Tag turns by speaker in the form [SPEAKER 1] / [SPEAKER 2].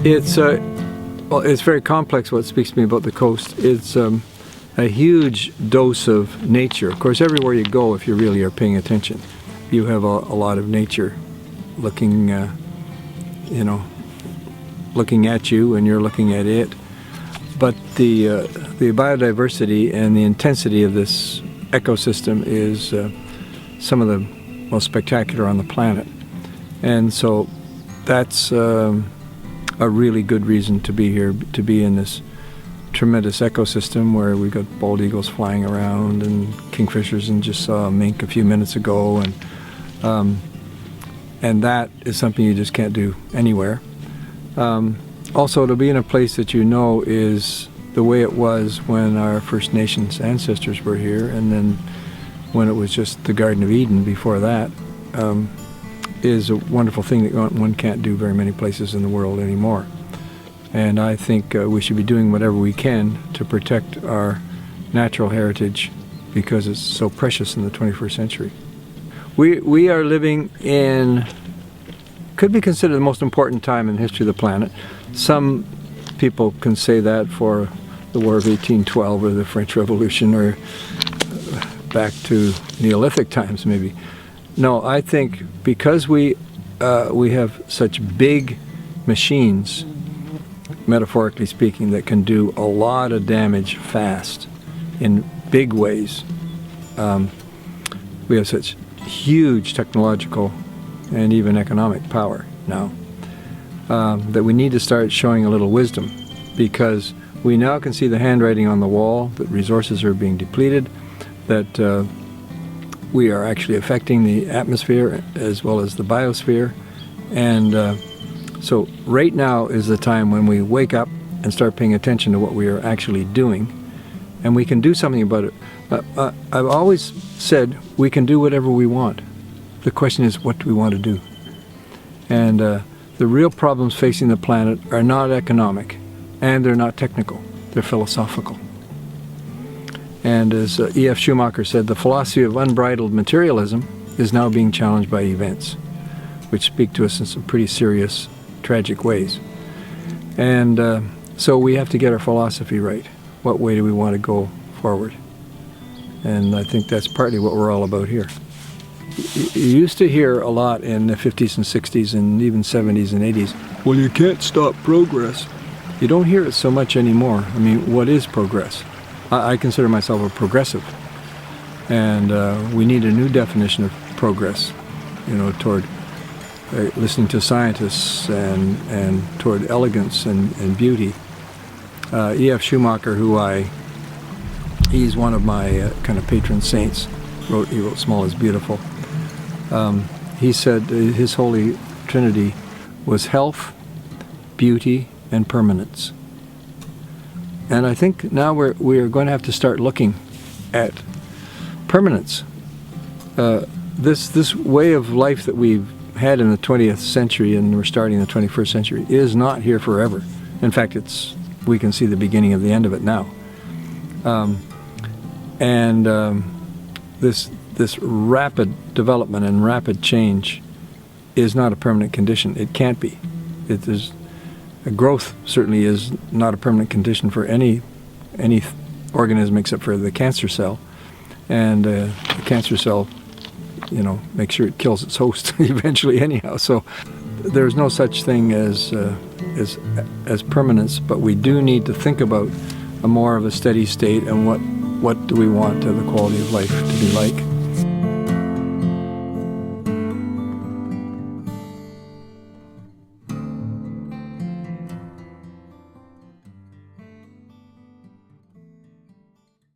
[SPEAKER 1] Well, it's very complex. What speaks to me about the coast, it's a huge dose of nature. Of course, everywhere you go, if you really are paying attention, you have a lot of nature looking, looking at you, and you're looking at it. But the biodiversity and the intensity of this ecosystem is some of the most spectacular on the planet, and so that's a really good reason to be here, to be in this tremendous ecosystem where we've got bald eagles flying around and kingfishers, and just saw a mink a few minutes ago, and that is something you just can't do anywhere. Also, to be in a place that you know is the way it was when our First Nations ancestors were here, and then when it was just the Garden of Eden before that, is a wonderful thing that one can't do very many places in the world anymore. And I think we should be doing whatever we can to protect our natural heritage, because it's so precious in the 21st century. We are living in, could be considered the most important time in the history of the planet. Some people can say that for the War of 1812 or the French Revolution, or back to Neolithic times maybe. No, I think because we have such big machines, metaphorically speaking, that can do a lot of damage fast in big ways. We have such huge technological and even economic power now that we need to start showing a little wisdom, because we now can see the handwriting on the wall that resources are being depleted, that we are actually affecting the atmosphere as well as the biosphere. And so right now is the time when we wake up and start paying attention to what we are actually doing, and we can do something about it. I've always said we can do whatever we want. The question is, what do we want to do? And the real problems facing the planet are not economic, and they're not technical, they're philosophical. And as E.F. Schumacher said, the philosophy of unbridled materialism is now being challenged by events, which speak to us in some pretty serious, tragic ways. And so we have to get our philosophy right. What way do we want to go forward? And I think that's partly what we're all about here. You used to hear a lot in the 50s and 60s and even 70s and 80s, well, you can't stop progress. You don't hear it so much anymore. I mean, what is progress? I consider myself a progressive, and we need a new definition of progress, toward listening to scientists and toward elegance and beauty. E.F. Schumacher, he's one of my kind of patron saints, he wrote Small is Beautiful. He said his holy trinity was health, beauty, and permanence. And I think now we are going to have to start looking at permanence. This way of life that we've had in the 20th century, and we're starting the 21st century, is not here forever. In fact, we can see the beginning of the end of it now. This rapid development and rapid change is not a permanent condition. It can't be. Growth certainly is not a permanent condition for any organism except for the cancer cell, and the cancer cell, makes sure it kills its host eventually anyhow. So there's no such thing as permanence, but we do need to think about a more of a steady state, and what do we want the quality of life to be like.